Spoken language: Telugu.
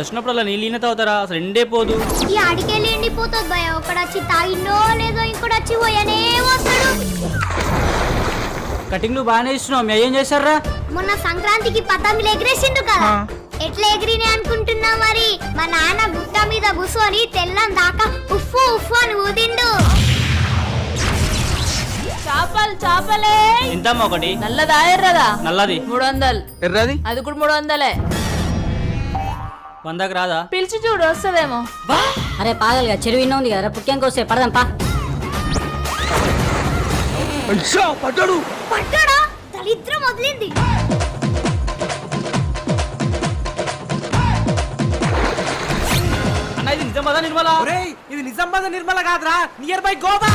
వచ్చినప్పుడు అలా నీళ్ళు తాగుతారా? అసలు ఎండే పోదు. ఈ ఆడికెళ్ళి ఎండిపోతుంది భయ. ఒకడు వచ్చి తాగిండో లేదో ఇంకోటి వచ్చి పోయనే వస్తాడు. కటింగ్లు బాగానే ఇస్తున్నావు. ఏం చేశారా? మొన్న సంక్రాంతికి పతంగులు ఎగిరేసిండు కదా, ఎట్లా ఎగిరినాయి అనుకుంటున్నా మరి? మా నాన్న గుట్ట మీద కూర్చొని తెల్లం దాకా ఉఫ్ఫు ఉఫ్ఫు అని ఊదిండు. చేపలే ఇంతమ్మా ఒకటి? నల్లదా ఎర్రదా? నల్లది 300. ఎర్రది అది కూడా 300. 100కి రాదా? పిలిచి చూడు వస్తుందేమో. అరే పాగలుగా చెరువు ఇన్న ఉంది కదా, పుక్కెంకి వస్తే పడదాం పా. పడ్డాడు. పడ్డాడా? దరిద్రం వదిలింది. అన్న ఇది నిజామాబాద్ నిర్మల? ఇది నిజామాబాద్ నిర్మల కాదురా, నియర్ బై గోవా.